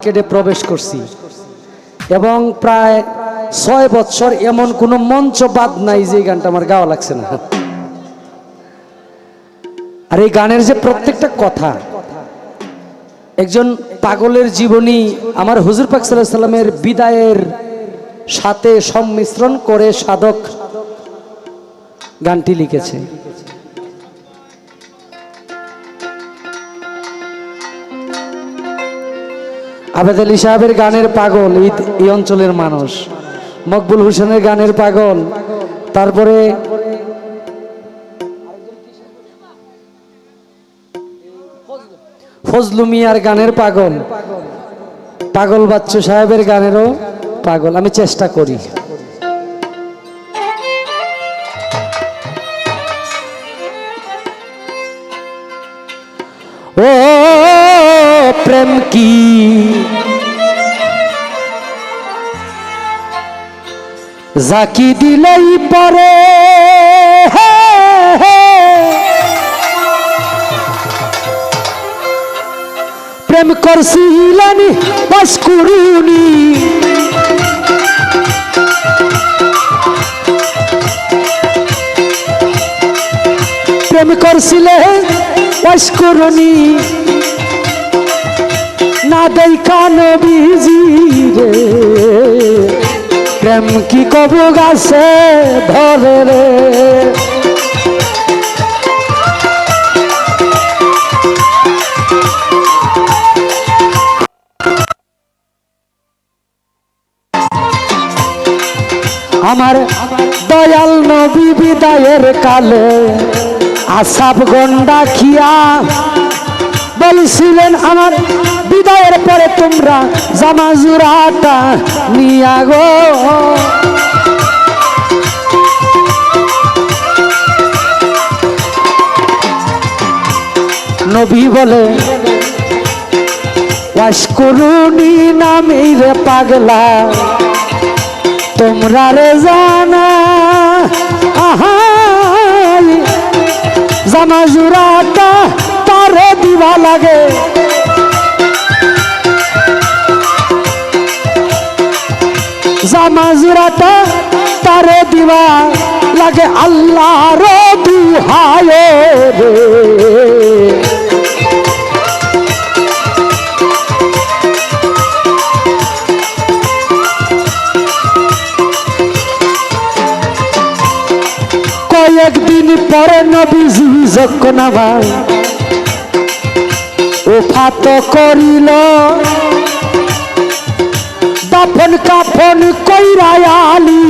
মার্কেটে প্রবেশ করছি এবং প্রায় ৬ বছর এমন কোনো মঞ্চ বাদ নাই যে গানটা আমার গাওয়া লাগছে না। আর এই গানের যে প্রত্যেকটা কথা একজন পাগলের জীবনী আমার হুজুর পাক সাল্লাল্লাহু আলাইহি সাল্লামের বিদায়ের সাথে সংমিশ্রণ করে সাধক গানটি লিখেছে। আবেদ আলী সাহেবের গানের পাগল এই অঞ্চলের মানুষ, মকবুল হোসেনের গানের পাগল, তারপরে ফজলু মিয়ার গানের পাগল, পাগল বাচ্চু সাহেবের গানেরও পাগল। আমি চেষ্টা করি। ও প্রেম কি জাকি দিলেই পরে, প্রেম করছিলেন বাস করুনি, প্রেম করছিলেন বাস করুনি, না দেখা নবীজি রে, প্রেম কি কবু গাছে ধরে রে। আমার দয়াল নবী বিদায়ের কালে আসাব গন্ডা খিয়া বলছিলেন আমার বিদায়ের পরে তোমরা জামা জুরাটা নিয়া গো। নবী বলে ওয়াস করুনি নামেই রে পাগলা তোমরা রে জানা, আহা জামা জুরাটা তারে দিবা লাগে, জামা জুরাটা তারে দিবা লাগে, আল্লাহর দুহায় রে। কয়েকদিন পরে নবীজি যখন আমার ওফাত করিল, দাফন কাফন কইরা আলী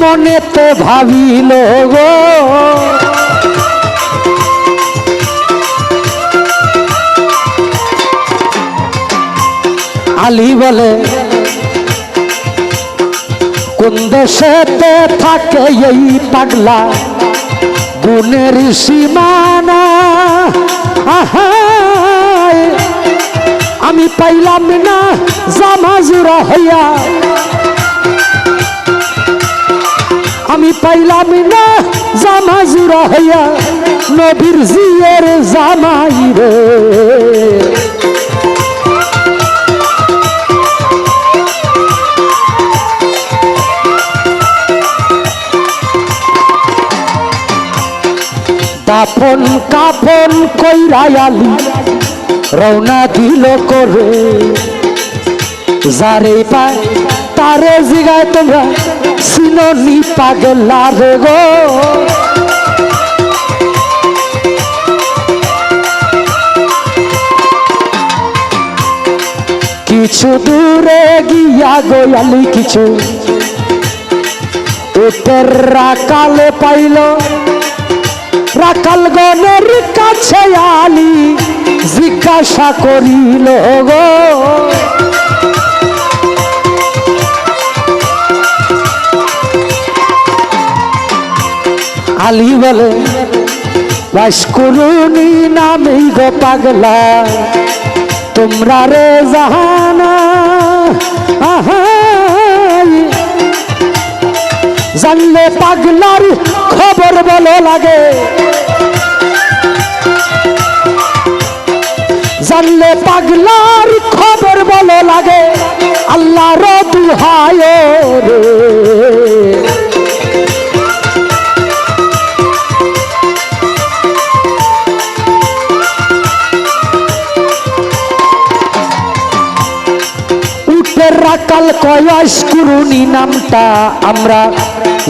মনেতে ভাবিল গো। আলী বলে কোন দেশেতে থাকে এই পাগলা গুণের সীমানা, আহা আমি পাইলাম না জামা জুরা হইয়া, আমি পাইলাম না জামা জুরা হইয়া নবীর জিয়ের জামাই রে। দাফন কাফন কইরা আলী রওনা দিল করে, যারে পায় তারে জিগায় তোমরা সিননি পাগলা রে গো। কিছু দূরে গিয়া গো আলী কিছু উত্তর রাকালে পাইল, রাখাল গণের কাছে আলী জিজ্ঞাসা করিল গো। আলী বলে বাস করুনি নামেই গো পাগলা তোমরা রে জাহানা, আহা জানলে পাগলার খবর বলো লাগে, জানলে পাগলার খবর বলো লাগে আল্লাহর দুহায় রে। উটের রাকাল কয়াস কুরুনি নামটা আমরা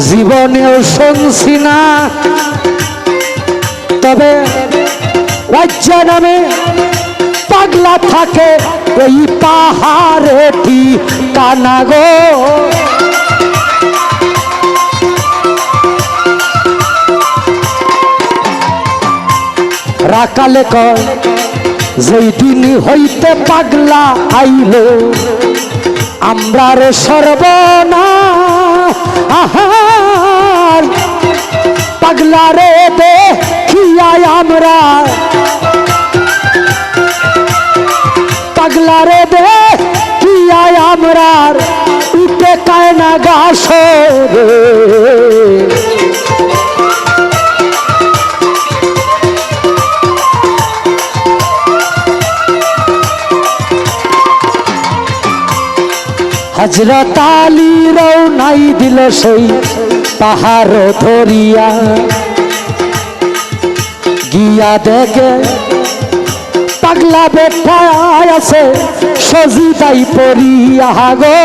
জীবনেও শুনছি না, তবে ওয়াজ্জা নামে পাগলা থাকে ওই পাহাড়েটি কানা গো। রাকালে কয় যেই দিন হইতে পাগলা আইলো আমরা রে সর্বনা আহার পাগলা রে দেখিয়াই আমরা পাগলা রে দেখিয়াই আমরা উঠে কায়না গাছ রে। হযরত আলী রওনাই দিল সেই পাহাড় ধরিয়া, গিয়া দেখে পাগলা বেটা আছে সজিদাই পড়িয়া গো।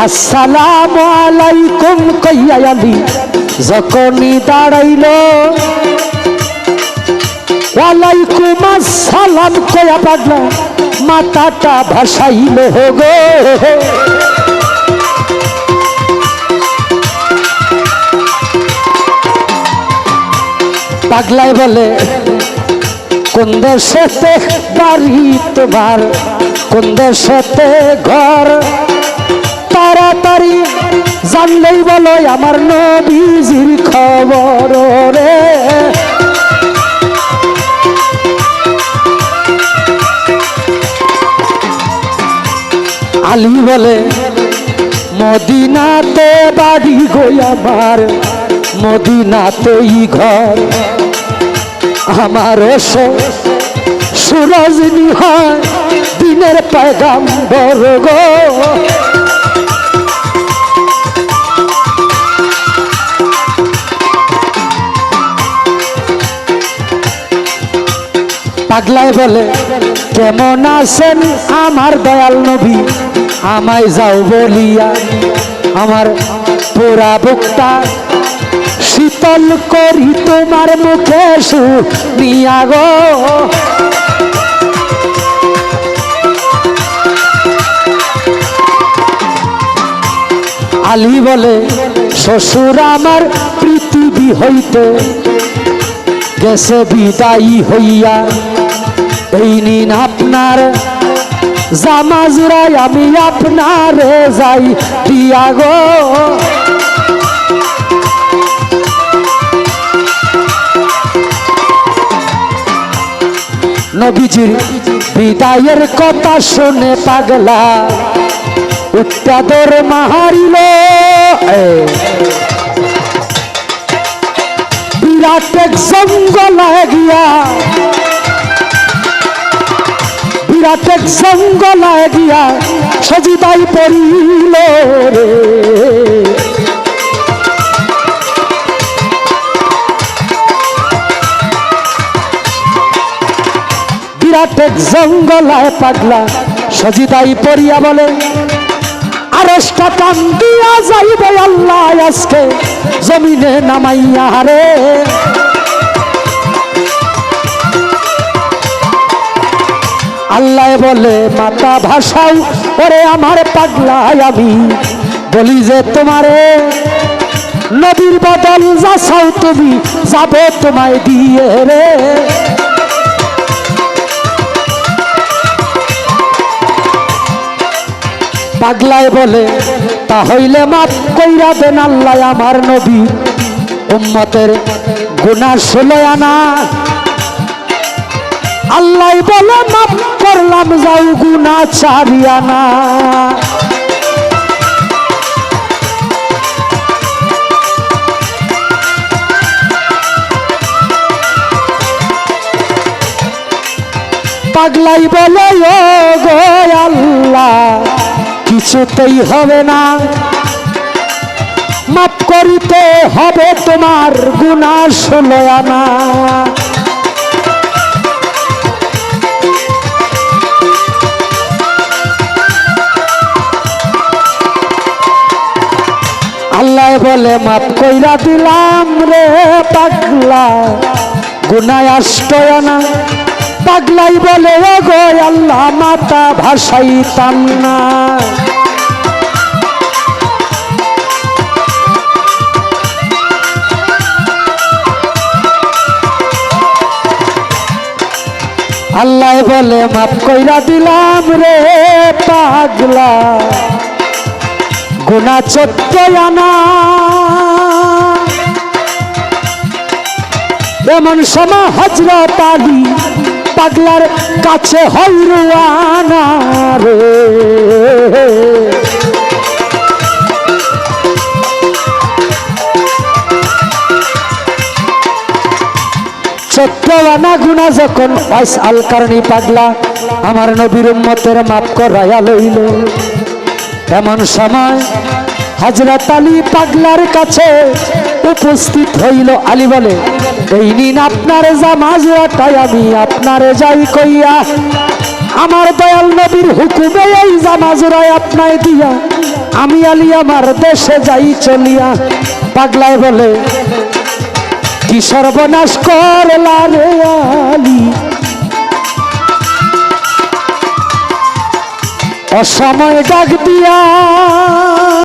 আসসালামু আলাইকুম কইয়া আলী যখনই দাঁড়াইল, ওয়ালাইকুম আসসালাম কয়া পাগলা মাথাটা ভাসাইল গো। পাগলাই বলে কোন দেশেতে বাড়ি তোমার, কোন দেশেতে ঘর, তাড়াতাড়ি জানলেই বলো আমার নবীজির খবর রে। আলী বলে মদিনাতে বাড়ি গো আমার, মদিনাতেই ঘর, আমার সুরজনী হয় দিনের পয়গাম্বর গো। পাগলায় বলে কেমন আছেন আমার দয়াল নবী, আমায় যাও বলিয়া আমার পুরা বুকটা শীতল করি তোমার মুখে শুনিয়া গো। আলী বলে শ্বশুর আমার পৃথিবী হইতে গেছে বিদায়ী হইয়া, এই নিন আপনার জামা জুড়াই আমি আপনারে যাই দিয়া গো। নবীজির বিদায়ের কথা শুনে পাগলা উত্তাদর মাহারিল, বিরাট এক জঙ্গলায় গিয়া, বিরাট এক জঙ্গলায় গিয়া সজিদাই পড়িল রে। বিরাট এক জঙ্গলায় পাগলা সজিদাই পড়িয়া বলে আরশটা টান দিয়া যাইবে আল্লাহ আজকে জমিনে নামাইয়া রে। আল্লাহ বলে মাতা ভাষাও ওরে আমার পাগলায় আমি বলি যে তোমারে নবীর বদল যা চাও তুমি যাবে তোমায় দিয়ে রে। পাগলায় বলে তাহলে মাফ কইরা দেন আল্লাহ আমার নবী উম্মতের গুনাহ 16 আনা। আল্লাহ বলে মাফ করলাম যাও গুনাহ 4 আনা। পাগলাই বলে ও গো আল্লাহ কিছুতেই হবে না, মাফ করিতে হবে তোমার গুনাহ 16 আনা। আল্লাহ বলে মাফ কইরা দিলাম রে পাগলা গুনাহ 8 আনা। পাগলাই বলে ও গো আল্লাহ মাথা ভাসাইতাম না। আল্লাহ বলে মাফ কইরা দিলাম রে পাগলা গুনাহ 14 আনা। এমন সময় হযরত আলী পাগলার কাছে হয় রওনা রে। 14 আনা গুনাহ যখন ওয়াইস আল কারণী পাগলা আমার নবীর উম্মতের মাফ করাইয়া লইল। এমন সময় হযরত আলী পাগলার কাছে উপস্থিত হইল। আলী বলে এই নিন আপনার জামাজটাই আমি আপনারে যাই কইয়া, আমার দয়াল নবীর হুকুমে এই জামাজরাই আপনায় দিয়া আমি আলী আমার দেশে যাই চলিয়া। পাগলায় বলে কি সর্বনাশ করলা রে আলী, অসময় ডাক দিয়া